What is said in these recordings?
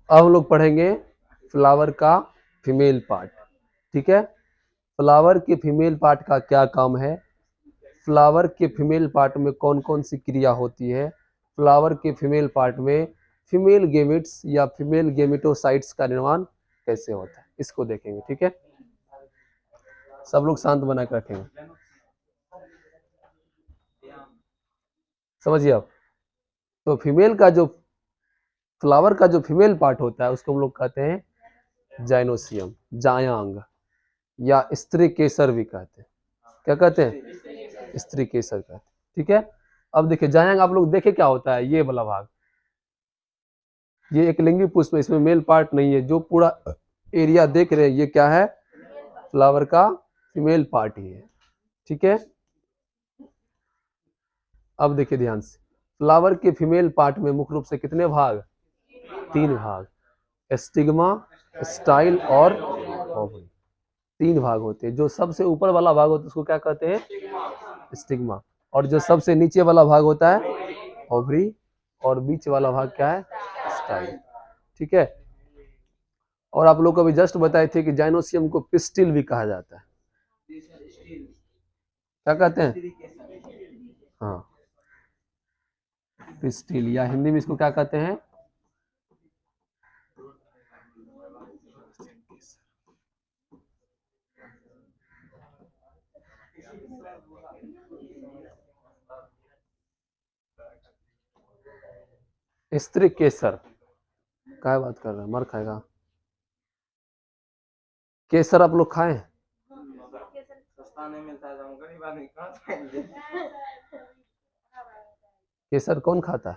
अब हम लोग पढ़ेंगे फ्लावर का फीमेल पार्ट। ठीक है, फ्लावर के फीमेल पार्ट का क्या काम है, फ्लावर के फीमेल पार्ट में कौन कौन सी क्रिया होती है, फ्लावर के फीमेल पार्ट में फीमेल गेमिट्स या फीमेल गेमिटोसाइट्स का निर्माण कैसे होता है, इसको देखेंगे। ठीक है, सब लोग शांत बना कर रखेंगे, समझिए आप। तो फीमेल का जो फ्लावर का जो फीमेल पार्ट होता है उसको हम लोग कहते हैं जाइनोसियम, जायांग, या स्त्री केसर भी कहते हैं। क्या कहते हैं, स्त्री केसर कहते हैं। ठीक है, अब देखिए जायांग आप लोग देखे क्या होता है, ये वाला भाग, ये एक लिंगी पुष्प है, इसमें मेल पार्ट नहीं है। जो पूरा एरिया देख रहे हैं ये क्या है, फ्लावर का फीमेल पार्ट ही है। ठीक है, अब देखिए ध्यान से, फ्लावर के फीमेल पार्ट में मुख्य रूप से कितने भाग, 3 भाग, स्टिग्मा, स्टाइल और ओवरी, 3 भाग होते हैं। जो सबसे ऊपर वाला भाग होता है उसको क्या कहते हैं, स्टिग्मा, और जो सबसे नीचे वाला भाग होता है ओवरी, और बीच वाला भाग क्या है, स्टाइल। ठीक है, और आप लोग को अभी जस्ट बताए थे कि जाइनोसियम को पिस्टिल भी कहा जाता है। क्या कहते हैं, हाँ पिस्टिल, या हिंदी में इसको क्या कहते हैं, स्त्री केसर। क्या बात कर रहे हैं, मर खाएगा। केसर आप लोग खाए, केसर कौन खाता है,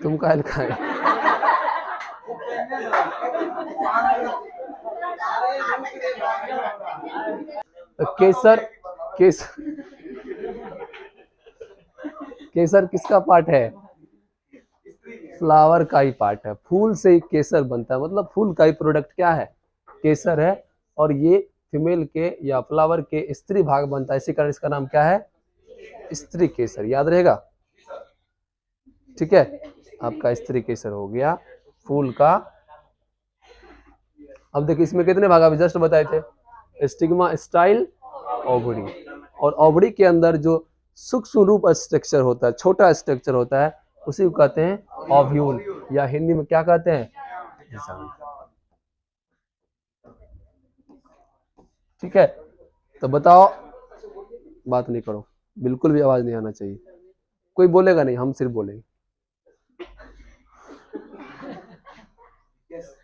तुम काहे खाए, तो केसर, केसर केसर किसका पार्ट है, फ्लावर का ही पार्ट है। फूल से ही केसर बनता है, मतलब फूल का ही प्रोडक्ट क्या है, केसर है। और ये फीमेल के या फ्लावर के स्त्री भाग बनता है, इसी कारण इसका नाम क्या है, स्त्री केसर, याद रहेगा। ठीक है, आपका स्त्री केसर हो गया फूल का। अब देखिए इसमें कितने भाग अभी जस्ट बताए थे, स्टिग्मा, स्टाइल, ओवरी, और ओवरी के अंदर जो सूक्ष्म रूप स्ट्रक्चर होता है, छोटा स्ट्रक्चर होता है, उसी को कहते हैं ओव्यूल, या हिंदी में क्या कहते हैं, निषाद। ठीक है, तो बताओ, बात नहीं करो, बिल्कुल भी आवाज नहीं आना चाहिए, कोई बोलेगा नहीं, हम सिर्फ बोलेंगे।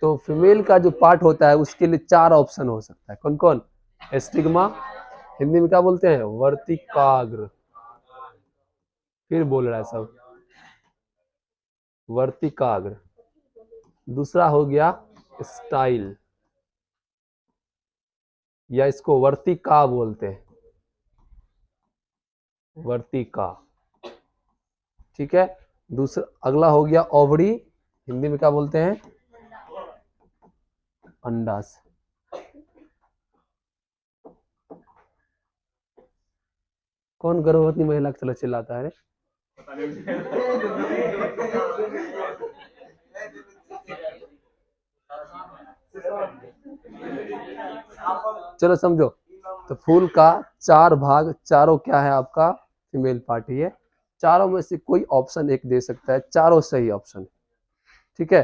तो फीमेल का जो पार्ट होता है उसके लिए 4 ऑप्शन हो सकता है, कौन कौन, स्टिग्मा, हिंदी में क्या बोलते हैं, वर्तिकाग्र, फिर बोल रहा है सब, वर्तिकाग्र। दूसरा हो गया स्टाइल, या इसको वर्तिका बोलते हैं, वर्तिका। ठीक है, दूसरा अगला हो गया ओवरी, हिंदी में क्या बोलते हैं, अंडास। कौन गर्भवती महिला चला चिल्लाता है, चलो समझो। तो फूल का 4 भाग, चारों क्या है आपका, फीमेल पार्टी है। चारों में से कोई ऑप्शन एक दे सकता है, चारों सही ऑप्शन। ठीक है,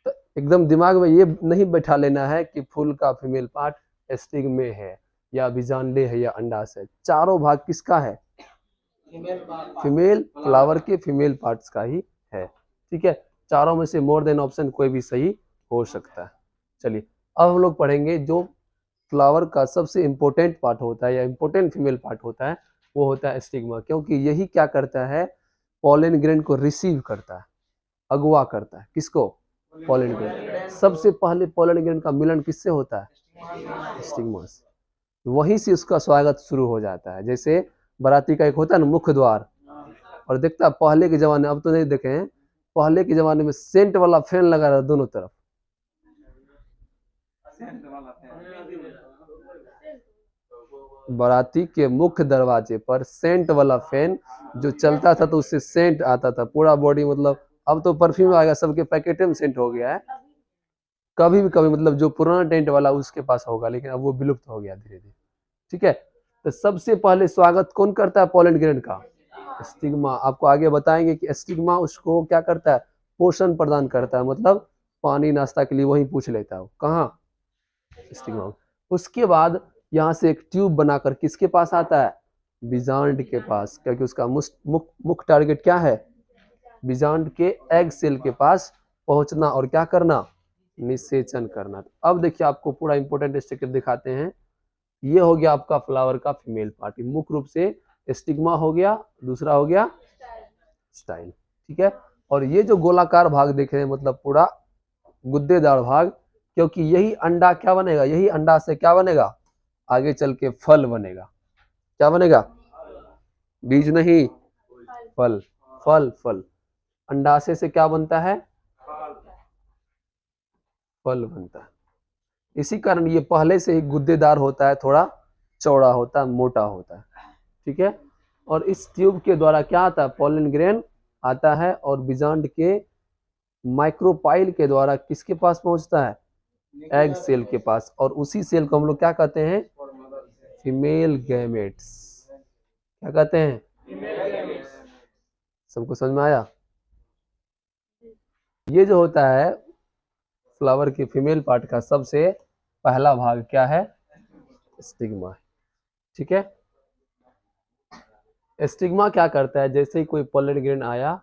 तो एकदम दिमाग में ये नहीं बैठा लेना है कि फूल का फीमेल पार्ट स्टिग में है या बीजांडे है या अंडास है। चारों भाग किसका है, फीमेल फ्लावर के फीमेल पार्ट्स का ही है। ठीक है, चारों में से मोर देन ऑप्शन कोई भी सही हो सकता है। चलिए अब हम लोग पढ़ेंगे जो फ्लावर का सबसे इंपॉर्टेंट पार्ट होता है या इंपॉर्टेंट फीमेल पार्ट होता है, वो होता है स्टिग्मा, क्योंकि यही क्या करता है, पॉलन ग्रेन को रिसीव करता है, अगवा करता है, किसको, पॉलन ग्रेन। सबसे पहले पॉलन ग्रेन का मिलन किससे होता है, स्टिग्मा से, वहीं से उसका स्वागत शुरू हो जाता है। जैसे बाराती का एक होता है ना मुख्य द्वार, और देखता है पहले के जमाने, अब तो नहीं देखे हैं, पहले के जमाने में सेंट वाला फैन लगा रहा दोनों तरफ, बाराती के मुख्य दरवाजे पर सेंट वाला फैन जो चलता था, तो उससे सेंट आता था, पूरा बॉडी मतलब अब तो परफ्यूम आएगा, सबके पैकेट में सेंट हो गया है। कभी भी कभी मतलब जो पुराना टेंट वाला उसके पास होगा, लेकिन अब वो विलुप्त हो गया धीरे धीरे। ठीक है, तो सबसे पहले स्वागत कौन करता है पोलेन ग्रेन का? स्टिग्मा। आपको आगे बताएंगे कि स्टिग्मा उसको क्या करता है, पोषण प्रदान करता है, मतलब पानी नाश्ता के लिए वही पूछ लेता है। कहाँ? स्टिग्मा। उसके बाद यहाँ से एक ट्यूब बनाकर किसके पास आता है? बीजांड के पास, क्योंकि उसका मुख्य टारगेट क्या है? बीजांड के एग सेल के पास पहुंचना और क्या करना? निषेचन करना। अब देखिए आपको पूरा इंपॉर्टेंट स्ट्रक्चर दिखाते हैं। ये हो गया आपका फ्लावर का फीमेल पार्ट, मुख्य रूप से स्टिग्मा हो गया, दूसरा हो गया स्टाइल। ठीक है, और ये जो गोलाकार भाग देख रहे हैं मतलब पूरा गुद्देदार भाग, क्योंकि यही अंडा क्या बनेगा, यही अंडा से क्या बनेगा, आगे चल के फल बनेगा। क्या बनेगा? बीज नहीं, फल। फल फल अंडाशय से क्या बनता है? फल बनता है। इसी कारण ये पहले से ही गुद्देदार होता है, थोड़ा चौड़ा होता है, मोटा होता है। ठीक है, और इस ट्यूब के द्वारा क्या आता है? पोलन ग्रेन आता है, और बीजांड के माइक्रोपाइल के द्वारा किसके पास पहुंचता है? एग सेल के पास, और उसी सेल को हम लोग क्या कहते हैं? Female gametes. क्या कहते हैं? सबको समझ में आया? ये जो होता है फ्लावर के फीमेल पार्ट का सबसे पहला भाग क्या है? स्टिग्मा। ठीक है, स्टिग्मा क्या करता है, जैसे ही कोई पोलन ग्रेन आया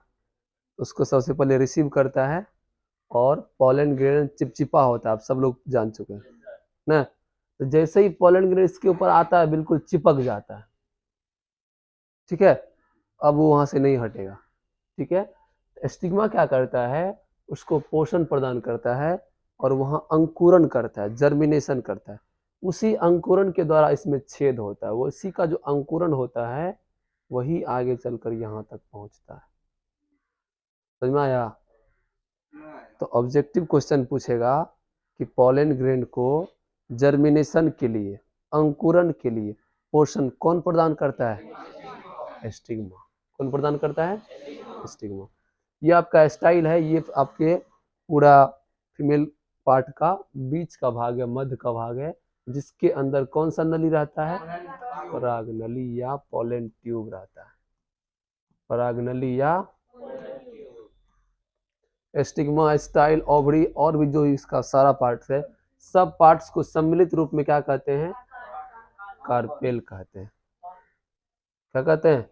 उसको सबसे पहले रिसीव करता है, और पोलन ग्रेन चिपचिपा होता है, आप सब लोग जान चुके हैं ना। तो जैसे ही पोलन ग्रेन इसके ऊपर आता है बिल्कुल चिपक जाता है। ठीक है, अब वो वहां से नहीं हटेगा। ठीक है, स्टिग्मा क्या करता है, उसको पोषण प्रदान करता है, और वहां अंकुरण करता है, जर्मिनेशन करता है। उसी अंकुरण के द्वारा इसमें छेद होता है, वो इसी का जो अंकुरण होता है वही आगे चलकर यहाँ तक पहुंचता है। समझ में आया? तो ऑब्जेक्टिव क्वेश्चन पूछेगा कि पोलन ग्रेन को जर्मिनेशन के लिए, अंकुरण के लिए पोषण कौन प्रदान करता है? स्टिग्मा। कौन प्रदान करता है? स्टिग्मा। ये आपका स्टाइल है, ये आपके पूरा फीमेल पार्ट का बीच का भाग है, मध्य का भाग है, जिसके अंदर कौन सा नली रहता है? पराग नली या पोलन ट्यूब रहता है। पराग नली या स्टिग्मा, स्टाइल, ओवरी, और भी जो इसका सारा पार्ट्स है, सब पार्ट्स को सम्मिलित रूप में क्या कहते हैं? कार्पेल कहते हैं। क्या कहते हैं?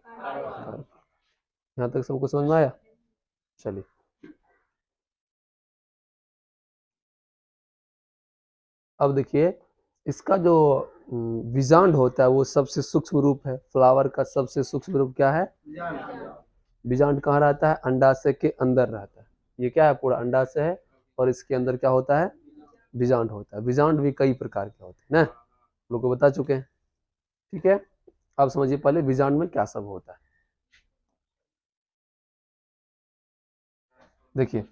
यहाँ तक सबको समझ में आया? चलिए, अब देखिए इसका जो बीजांड होता है वो सबसे सूक्ष्म रूप है। फ्लावर का सबसे सूक्ष्म रूप क्या है? बीजांड कहाँ रहता है? अंडाशय के अंदर रहता है। ये क्या है? पूरा अंडाशय है, और इसके अंदर क्या होता है? बीजांड होता है। बीजांड भी कई प्रकार के होते हैं ना, लोग को बता चुके हैं। ठीक है, अब समझिए पहले बीजांड में क्या सब होता है। देखिए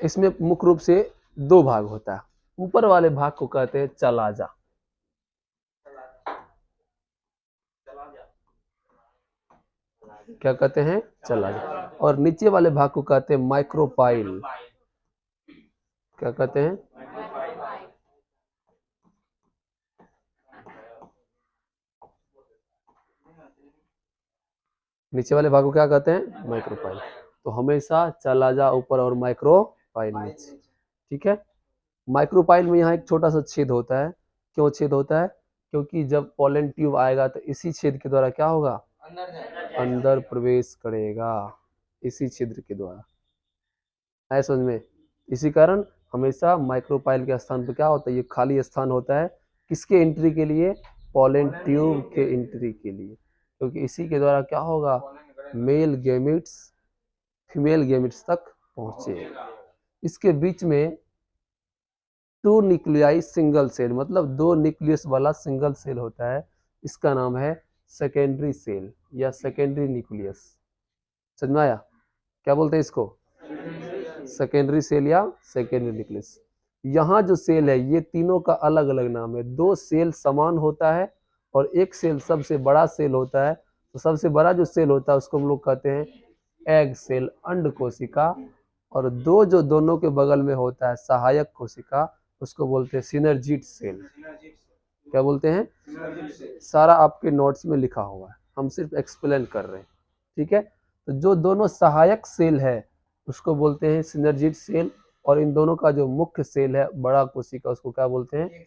इसमें मुख्य रूप से दो भाग होता है। ऊपर वाले भाग को कहते हैं चलाजा। क्या कहते हैं? चलाजा। और नीचे वाले भाग को कहते हैं माइक्रोपाइल। क्या कहते हैं? नीचे वाले भाग को क्या कहते हैं? माइक्रोपाइल। तो हमेशा चलाजा ऊपर और माइक्रोपाइल नीचे। ठीक है, माइक्रोपाइल में यहाँ एक छोटा सा छेद होता है। क्यों छेद होता है? क्योंकि जब पोलन ट्यूब आएगा तो इसी छेद के द्वारा क्या होगा? अंदर प्रवेश करेगा, इसी छिद्र के द्वारा। है समझ में? इसी कारण हमेशा माइक्रोपाइल के स्थान पर क्या होता है? ये खाली स्थान होता है। किसके एंट्री के लिए? पोलन ट्यूब के एंट्री के लिए, क्योंकि इसी के द्वारा क्या होगा? मेल गैमेट्स फीमेल गैमेट्स तक पहुंचे। इसके बीच में टू न्यूक्लियाई सिंगल सेल, मतलब दो न्यूक्लियस वाला सिंगल सेल होता है। इसका नाम है सेकेंडरी सेल या सेकेंडरी न्यूक्लियस। समझ में आया? क्या बोलते हैं इसको? सेकेंडरी सेल या सेकेंडरी न्यूक्लियस। यहाँ जो सेल है ये तीनों का अलग अलग नाम है। दो सेल समान होता है, और एक सेल सबसे बड़ा सेल होता है। तो सबसे बड़ा जो सेल होता है उसको हम लोग कहते हैं एग सेल, अंड कोशिका। और दो जो दोनों के बगल में होता है सहायक कोशिका, उसको बोलते हैं सिनर्जिड सेल। क्या बोलते हैं? सारा आपके नोट्स में लिखा हुआ है, हम सिर्फ एक्सप्लेन कर रहे हैं, ठीक है। तो जो दोनों सहायक सेल है उसको बोलते हैं सिनर्जिड सेल, और इन दोनों का जो मुख्य सेल है बड़ा कोशिका, उसको क्या बोलते हैं?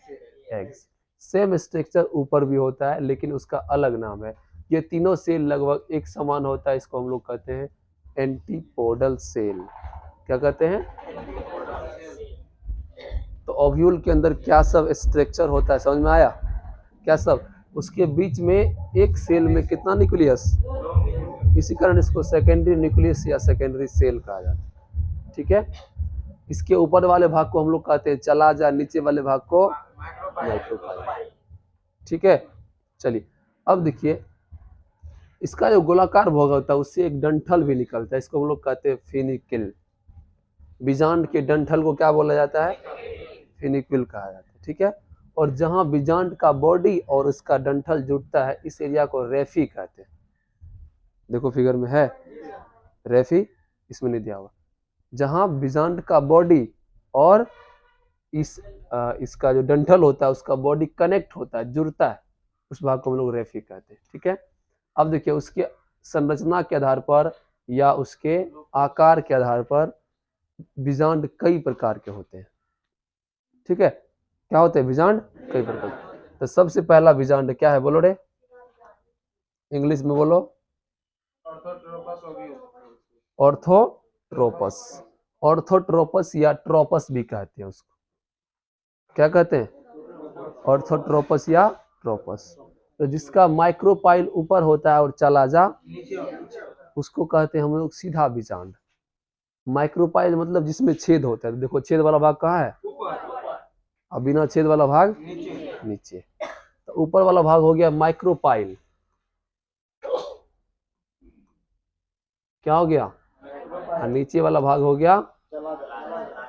एग्स। सेम स्ट्रक्चर ऊपर भी होता है लेकिन उसका अलग नाम है। ये तीनों सेल लगभग एक समान होता है, इसको हम लोग कहते हैं एंटीपोडल सेल। क्या कहते हैं? तो ओव्यूल के अंदर क्या सब स्ट्रक्चर होता है, समझ में आया? क्या सब? उसके बीच में एक सेल में कितना न्यूक्लियस, इसी कारण इसको सेकेंडरी न्यूक्लियस या सेकेंडरी सेल कहा जाता है, ठीक है। इसके ऊपर वाले भाग को हम लोग कहते हैं चला जा, नीचे वाले भाग को माइक्रोपाइल, ठीक है। चलिए अब देखिए, इसका जो गोलाकार भाग होता है उससे एक डंठल भी निकलता है, इसको हम लोग कहते हैं फिनिकिल। बीजांड के डंठल को क्या बोला जाता है? फिनिकिल कहा जाता है, ठीक है। और जहां बीजांड का बॉडी और उसका डंठल जुड़ता है इस एरिया को रेफी कहते हैं। देखो फिगर में है रेफी, इसमें नहीं दिया हुआ। जहां बीजांड का बॉडी और इसका जो डंठल होता है उसका बॉडी कनेक्ट होता है, जुड़ता है, उस भाग को हम लोग रेफी कहते हैं, ठीक है। अब देखिए उसके संरचना के आधार पर या उसके आकार के आधार पर बीजांड कई प्रकार के होते हैं, ठीक है। क्या होते हैं बीजांड? कई प्रकार के। तो सबसे पहला बीजांड क्या है, बोलो रे, इंग्लिश में बोलो। ऑर्थोट्रोपस। ऑर्थोट्रोपस या ट्रोपस भी कहते हैं उसको। क्या कहते हैं? ऑर्थोट्रोपस या ट्रोपस। तो जिसका माइक्रोपाइल ऊपर होता है और चला जा, उसको कहते हैं हम लोग सीधा बीजांड। माइक्रोपाइल मतलब जिसमें छेद होता है, देखो छेद वाला भाग कहाँ है? और बिना छेद वाला भाग नीचे। तो ऊपर वाला भाग हो गया माइक्रोपाइल, क्या हो गया? और नीचे वाला भाग हो गया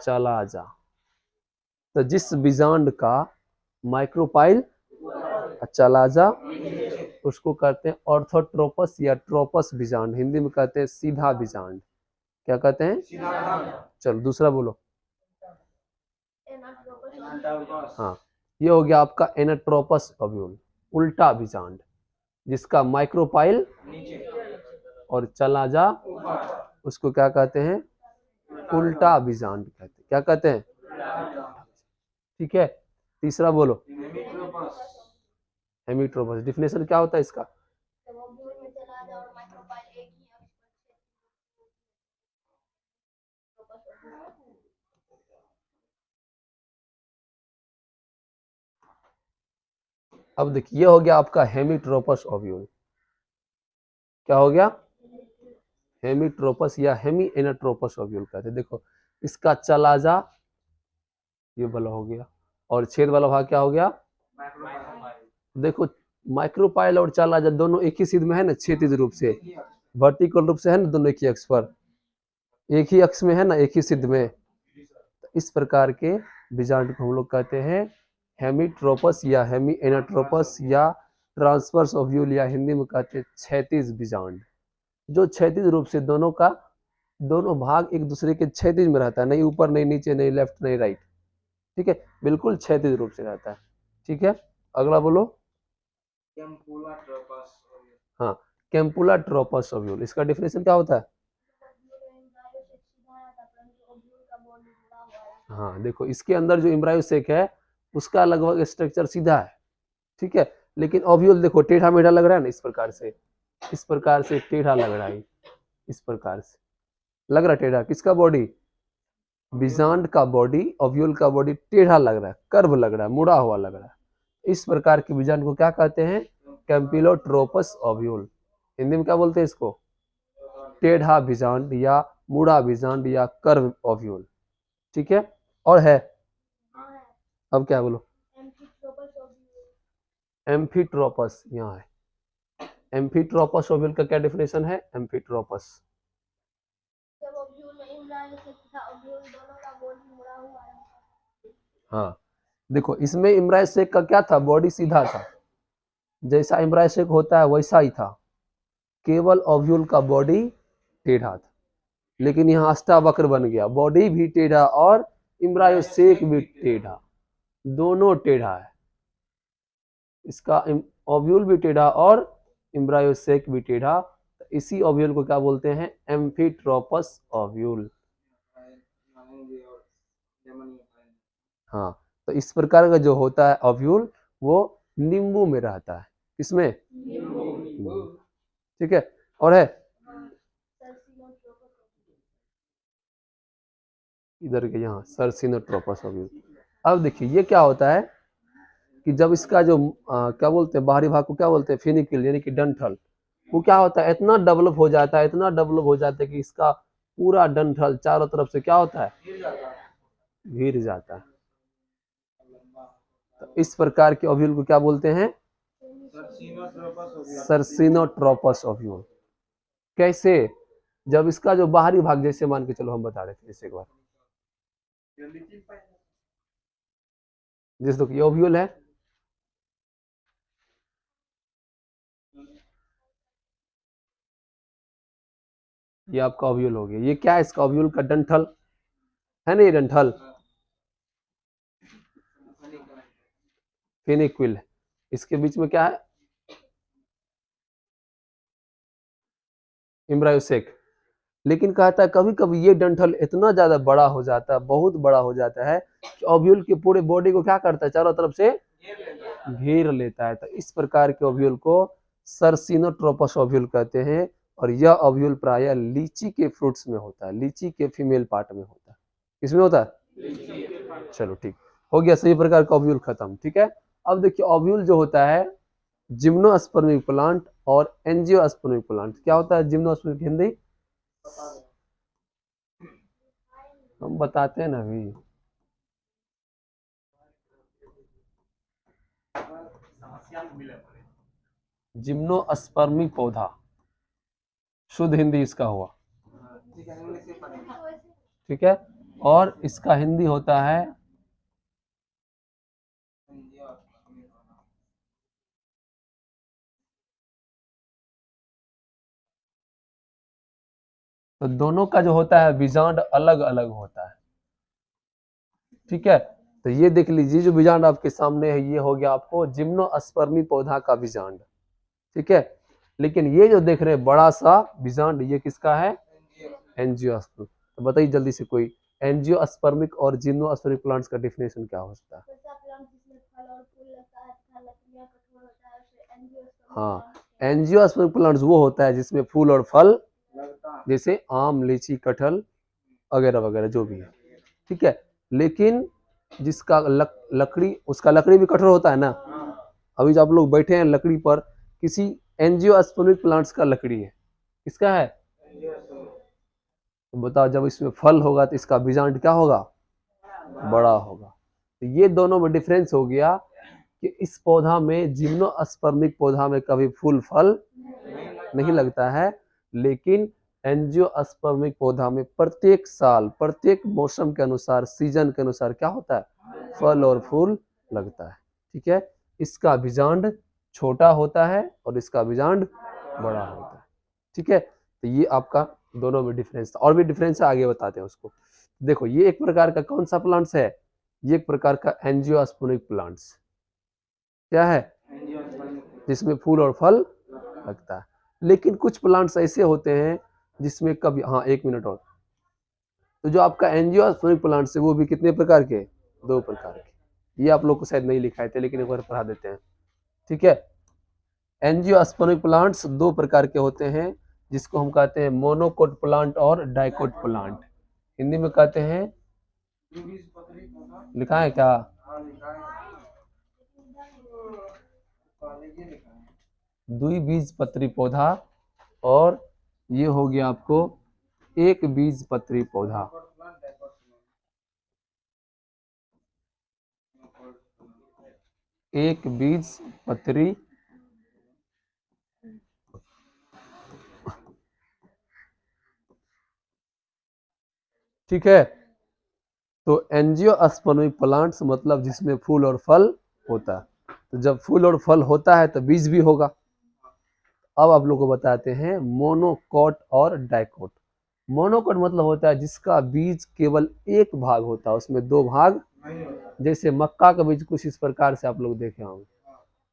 चला जा। तो जिस बीजांड का माइक्रोपाइल चला जा उसको कहते हैं ऑर्थोट्रोपस या ट्रोपस बीजांड, हिंदी में कहते हैं सीधा बीजांड। क्या कहते हैं? चलो दूसरा बोलो। हाँ, ये हो गया आपका एनाट्रोपस ओव्यूल, उल्टा बीजांड, जिसका माइक्रोपाइल और चला जा उसको क्या कहते हैं? उल्टा बीजांड कहते हैं। क्या कहते हैं? ठीक है। तीसरा बोलो। हेमीट्रोपस, डिफिनेशन क्या होता है इसका? अब देखिए ये हो गया आपका हेमीट्रोपस ओव्यूल। क्या हो गया? हेमीट्रोपस या हेमी एनाट्रोपस ओव्यूल कहते हैं। देखो इसका चला जा ये वाला हो गया, और छेद वाला भाग क्या हो गया? देखो माइक्रोपाइल और चला जा दोनों एक ही सिद्ध में है ना, क्षैतिज रूप से, वर्टिकल रूप से है ना, दोनों एक ही अक्ष पर, एक ही अक्ष में है ना, एक ही सिद्ध में। तो इस प्रकार के बीजांड को हम लोग कहते हैं हेमीट्रोपस या हेमी एनाट्रोपस या ट्रांसवर्स ओव्यूल, या हिंदी में कहते हैं क्षैतिज बीजांड। जो क्षैतिज रूप से दोनों का दोनों भाग एक दूसरे के क्षैतिज में रहता है, नहीं ऊपर नहीं नीचे नहीं लेफ्ट नहीं राइट, ठीक है, बिल्कुल क्षैतिज रूप से रहता है, ठीक है। अगला बोलो। हाँ, कैम्पुला ट्रोपस ओव्यूल, इसका डिफिनेशन क्या होता है? हाँ देखो इसके अंदर जो एम्ब्रायोसेक है उसका लगभग स्ट्रक्चर सीधा है, ठीक है, लेकिन ओव्यूल देखो टेढ़ा मेढ़ा लग रहा है ना, इस प्रकार से, इस प्रकार से टेढ़ा लग रहा है, इस प्रकार से लग रहा है टेढ़ा। किसका बॉडी? बीजांड का बॉडी, ओव्यूल का बॉडी टेढ़ा लग रहा है, कर्व लग रहा है, मुड़ा हुआ लग रहा है। इस प्रकार के बीजांड को क्या कहते हैं? कैम्पिलोट्रोपस ओव्यूल। हिंदी में क्या बोलते हैं इसको? टेढ़ा बीजांड या मुड़ा बीजांड या कर्व ओव्यूल, ठीक है। और है? अब क्या बोलो? एम्फीट्रोपस यहाँ है। एम्फीट्रोपस ओव्यूल का क्या डेफिनेशन है? एम्फीट्रोपस, हाँ देखो इसमें इम्ब्रायोसेक का क्या था? बॉडी सीधा था, जैसा इम्ब्रायोसेक होता है वैसा ही था, केवल ओव्यूल का बॉडी टेढ़ा था। लेकिन यहाँ अष्टावक्र बन गया, बॉडी भी टेढ़ा और इम्ब्रायोसेक भी टेढ़ा, दोनों टेढ़ा है। इसका ओव्यूल भी टेढ़ा और इम्ब्रायोसेक भी टेढ़ा, तो इसी ओव्यूल को क्या बोलते हैं? एम्फीट्रोपस ओव्यूल। हाँ, तो इस प्रकार का जो होता है ओव्यूल वो नींबू में रहता है। किसमें? नींबू। ठीक है, और है इधर के यहाँ सर्सिनोट्रोपस ओव्यूल। अब देखिए ये क्या होता है कि जब इसका जो क्या बोलते हैं बाहरी भाग को क्या बोलते हैं? फिनिकल यानी कि डंठल, वो क्या होता है? इतना डेवलप हो जाता है, इतना डेवलप हो जाता है कि इसका पूरा डंठल चारों तरफ से क्या होता है? घिर जाता है। तो इस प्रकार के ओव्यूल को क्या बोलते हैं? सर्सिनोट्रोपस ओव्यूल। कैसे? जब इसका जो बाहरी भाग, जैसे मान के चलो हम बता रहे थे जैसे एक बार, जैसे तो ये ओव्यूल है, ये आपका ओव्यूल हो गया। ये क्या है? इसका ओव्यूल का डंठल है ना, ये डंठल फेनिक्विल। इसके बीच में क्या है? इम्ब्रायोसेक। लेकिन कहता है कभी कभी ये डंठल इतना ज्यादा बड़ा हो जाता है, बहुत बड़ा हो जाता है कि ओव्यूल के पूरे बॉडी को क्या करता है? चारों तरफ से घेर लेता है। तो इस प्रकार के ओव्यूल को सर्सिनोट्रोपस ओव्यूल कहते हैं। और यह ओव्यूल प्रायः लीची के फ्रूट्स में होता है, लीची के फीमेल पार्ट में होता है। किसमें होता है? चलो ठीक हो गया, सही प्रकार का ओव्यूल खत्म। ठीक है, अब देखिए ओव्यूल जो होता है जिम्नोस्पर्मिक प्लांट और एंजियोस्पर्मिक प्लांट। क्या होता है जिम्नोस्पर्मिक? हिंदी हम बताते हैं ना अभी। जिम्नोस्पर्मिक पौधा, शुद्ध हिंदी इसका हुआ। ठीक है, और इसका हिंदी होता है तो दोनों का जो होता है बीजांड अलग अलग होता है। ठीक है, तो ये देख लीजिए जो बीजांड आपके सामने है, ये हो गया आपको जिम्नोस्पर्मी पौधा का बीजांड। ठीक है, लेकिन ये जो देख रहे हैं बड़ा सा बीजांड, ये किसका है? एंजियोस्पर्म। तो बताइए जल्दी से कोई एंजियोस्पर्मिक और जिम्नोस्पर्मिक प्लांट्स का डिफिनेशन क्या हो सकता है? हाँ, एंजियोस्पर्मिक प्लांट्स वो होता है जिसमें फूल और फल, जैसे आम, लीची, कटहल वगैरह वगैरह जो भी है। ठीक है, लेकिन जिसका लकड़ी, उसका लकड़ी भी कठोर होता है ना। अभी जो आप लोग बैठे हैं लकड़ी पर, किसी एंजियोस्पर्मिक प्लांट्स का लकड़ी है। किसका है? तो बताओ जब इसमें फल होगा तो इसका बीजांड क्या होगा? बड़ा होगा। तो ये दोनों में डिफरेंस हो गया कि इस पौधा में, जिम्नोस्पर्मिक पौधा में कभी फूल फल नहीं लगता है, लेकिन एंजियोस्पर्मिक पौधा में प्रत्येक साल, प्रत्येक मौसम के अनुसार, सीजन के अनुसार क्या होता है? फल और फूल लगता है। ठीक है, इसका बीजांड छोटा होता है और इसका बीजांड बड़ा होता है। ठीक है, तो ये आपका दोनों में डिफरेंस था। और भी डिफरेंस है, आगे बताते हैं उसको। देखो ये एक प्रकार का कौन सा प्लांट्स है? ये एक प्रकार का एंजियोस्पर्मिक प्लांट्स। क्या है? जिसमें फूल और फल लगता है। लेकिन कुछ प्लांट्स ऐसे होते हैं जिसमें कभी, हाँ एक मिनट और, तो जो आपका एंजियोस्पर्मिक प्लांट्स है वो भी कितने प्रकार के? दो प्रकार के। ये आप लोग को शायद नहीं लिखाए थे, लेकिन एक बार पढ़ा देते हैं। ठीक है, एंजियोस्पर्मिक प्लांट्स दो प्रकार के होते हैं, जिसको हम कहते हैं मोनोकोट प्लांट और डाइकोट प्लांट। हिंदी में कहते हैं, लिखा है क्या? द्विबीजपत्री पौधा, और ये हो गया आपको एक बीजपत्री पौधा। एक बीजपत्री ठीक है, तो एंजियोस्पर्मिक प्लांट्स मतलब जिसमें फूल और फल होता है। तो जब फूल और फल होता है तो बीज भी होगा। अब आप लोग को बताते हैं मोनोकोट और डाइकोट। मोनोकोट मतलब होता है जिसका बीज केवल एक भाग होता है, उसमें दो भाग, जैसे मक्का का बीज कुछ इस प्रकार से आप लोग देखे होंगे,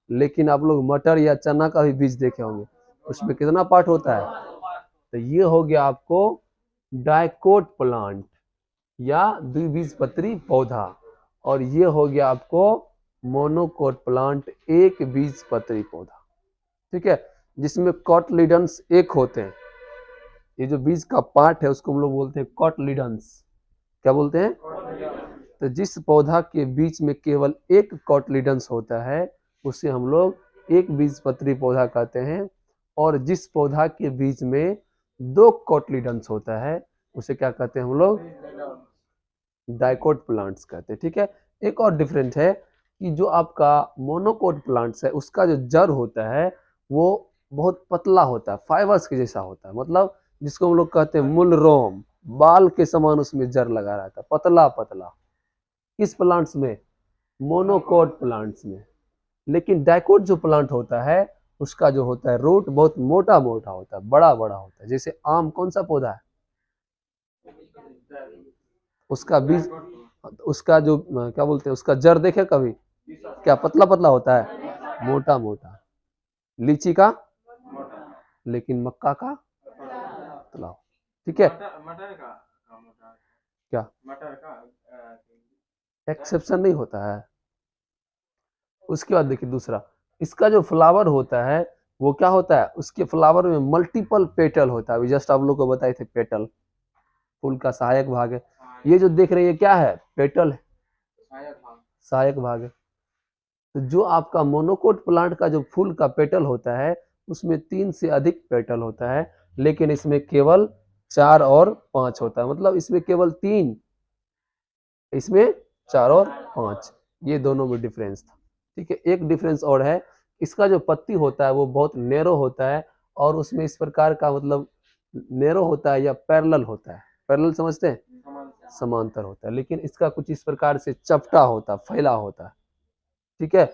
लेकिन आप लोग मटर या चना का भी बीज देखे होंगे, उसमें कितना पार्ट होता है। तो ये हो गया आपको डाइकोट प्लांट या द्विबीजपत्री पौधा, और ये हो गया आपको मोनोकोट प्लांट, एक बीजपत्री पौधा। ठीक है, जिसमें कॉटलिडन्स एक होते हैं। ये जो बीज का पार्ट है उसको हम लोग बोलते हैं कॉटलिडन्स। क्या बोलते हैं? तो जिस पौधा के बीच में केवल एक कॉटलिडन्स होता है उसे हम लोग एक बीजपत्री पौधा कहते हैं, और जिस पौधा के बीच में दो कॉटलिडन्स होता है उसे क्या कहते हैं हम लोग? डाइकोट प्लांट्स कहते हैं। ठीक है, एक और डिफरेंट है कि जो आपका मोनोकोट प्लांट्स है उसका जो जड़ होता है वो बहुत पतला होता है, फाइबर्स के जैसा होता है, मतलब जिसको हम लोग कहते हैं मूल रोम, बाल के समान उसमें जड़ लगा रहता है, पतला पतला। किस प्लांट्स में? मोनोकोट प्लांट्स में। लेकिन डाइकोट जो प्लांट होता है उसका जो होता है रूट बहुत मोटा मोटा होता है, बड़ा बड़ा होता है। जैसे आम कौन सा पौधा है, उसका बीज, उसका जो क्या बोलते हैं, उसका जड़ देखे कभी? क्या पतला पतला होता है, मोटा मोटा। लीची का, लेकिन मक्का का पतला। ठीक है, मटर का क्या मटर का एक्सेप्शन नहीं होता है। उसके बाद देखिए दूसरा, इसका जो फ्लावर होता है वो क्या होता है, उसके फ्लावर में मल्टीपल पेटल होता है। अभी जस्ट आप लोग को बताए थे पेटल फूल का सहायक भाग है। ये जो देख रहे हैं ये क्या है? पेटल है, सहायक भाग है। तो जो आपका मोनोकोट प्लांट का जो फूल का पेटल होता है उसमें 3 से अधिक पेटल होता है, लेकिन इसमें केवल 4 और 5 होता है। मतलब इसमें केवल 3, इसमें 4 और 5, ये दोनों में डिफरेंस था। ठीक है, एक डिफरेंस और है, इसका जो पत्ती होता है वो बहुत नैरो होता है, और उसमें इस प्रकार का मतलब नैरो होता है या पैरेलल होता है। पैरेलल समझते हैं? समांतर होता है, लेकिन इसका कुछ इस प्रकार से चपटा होता है, फैला होता है। ठीक है,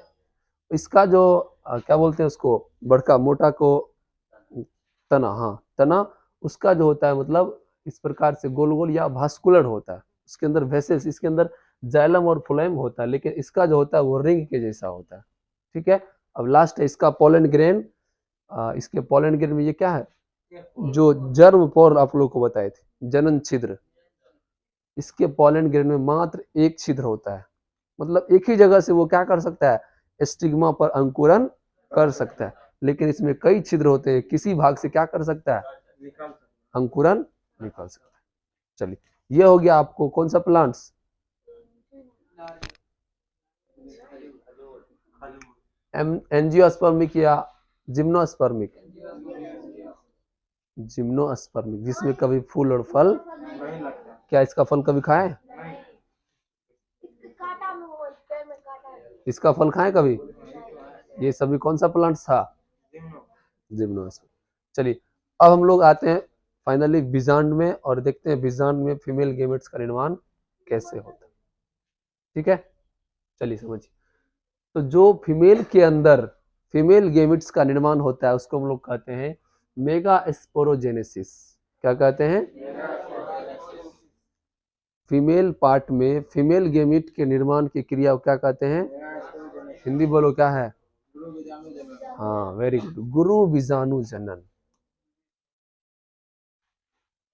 इसका जो क्या बोलते हैं उसको, बड़का मोटा को तना, हाँ तना, उसका जो होता है मतलब इस प्रकार से गोल गोल या भास्कुलर होता है, उसके अंदर वेसेस, इसके अंदर जाइलम और फ्लोएम होता है, लेकिन इसका जो होता है वो रिंग के जैसा होता है। ठीक है, अब लास्ट है इसका पोलन ग्रेन। इसके पोलन ग्रेन में ये क्या है, जो जर्म पोर आप लोग को बताए थे, जनन छिद्र, इसके पोलन ग्रेन में मात्र एक छिद्र होता है। मतलब एक ही जगह से वो क्या कर सकता है, स्टिग्मा पर अंकुरन कर सकता है, लेकिन इसमें कई छिद्र होते हैं, किसी भाग से क्या कर सकता है, अंकुरन निकाल सकता है। चलिए, ये हो गया आपको कौन सा प्लांट्स, एंजियोस्पर्मिक या जिम्नोस्पर्मिक? जिम्नोस्पर्मिक, जिसमें कभी फूल और फल, क्या इसका फल कभी खाए? इसका फल खाए कभी? ये सभी कौन सा प्लांट्स था, जिम्नोस्पर्मिक। चलिए, अब हम लोग आते हैं फाइनली बीजांड में, और देखते हैं बीजांड में फीमेल गेमेट्स का निर्माण कैसे होता है। ठीक है, चलिए समझिए। तो जो फीमेल के अंदर फीमेल गेमेट्स का निर्माण होता है उसको हम लोग कहते हैं मेगा स्पोरोजेनेसिस। क्या कहते हैं? फीमेल पार्ट में फीमेल गेमेट के निर्माण की क्रिया को क्या कहते हैं? हिंदी बोलो, क्या है? हाँ, वेरी गुड, गुरु बीजाणु जनन।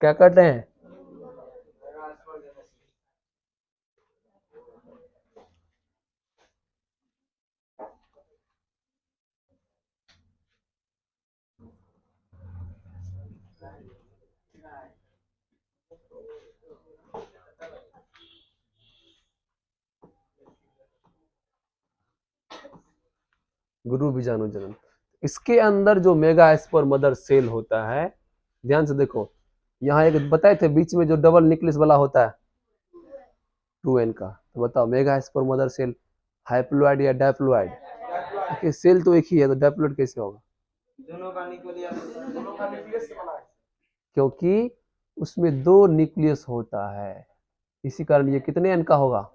क्या कहते हैं? गुरु बीजाणु जनन। इसके अंदर जो मेगा स्पोर मदर सेल होता है, ध्यान से देखो, यहाँ एक बताए थे बीच में जो डबल न्यूक्लियस वाला होता है 2n का, तो बताओ मेगा स्पोर मदर सेल हाइप्लॉइड या डायप्लॉइड? देखिए सेल तो एक ही है, तो डायप्लॉइड कैसे होगा? दोनों का न्यूक्लियस बना है, क्योंकि उसमें 2 न्यूक्लियस होता है, इसी कारण ये कितने एन का होगा?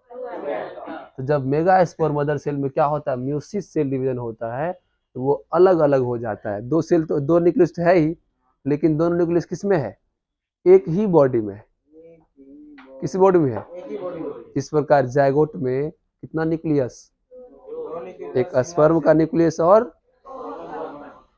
तो जब मेगा स्पोर मदर सेल में क्या होता है, म्यूसिस सेल डिवीजन होता है, तो वो अलग अलग हो जाता है। 2 सेल तो 2 न्यूक्लियस है ही, लेकिन दोनों न्यूक्लियस किस में है? एक ही बॉडी में, किसी बॉडी में है। एक ही बॉडी में इस प्रकार जायगोट में कितना न्यूक्लियस, दो न्यूक्लियस, एक स्पर्म का न्यूक्लियस और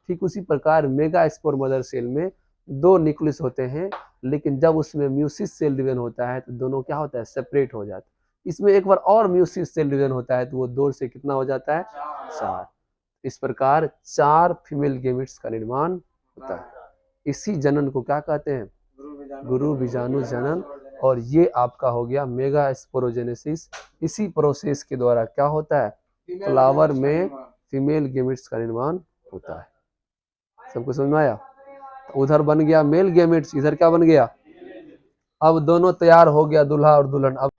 ठीक उसी प्रकार मेगा स्पोर मदर सेल में दो न्यूक्लियस होते हैं, लेकिन जब उसमें म्यूसिस सेल डिवीजन होता है तो दोनों क्या होता है, सेपरेट हो जाता है। इसमें एक बार और म्यूसिस सेल डिवीजन होता है तो वो दो से कितना हो जाता है, 4। इस प्रकार 4 फीमेल गेमिट्स का निर्माण होता है। इसी जनन को क्या कहते हैं, गुरु बीजाणु जनन। और ये आपका हो गया मेगा स्पोरोजेनेसिस। इसी प्रोसेस के द्वारा क्या होता है, फ्लावर में फीमेल गेमिट्स का निर्माण होता है। सबको समझ में आया। उधर बन गया मेल गेमिट्स, इधर क्या बन गया, अब दोनों तैयार हो गया, दूल्हा और दुल्हन। अब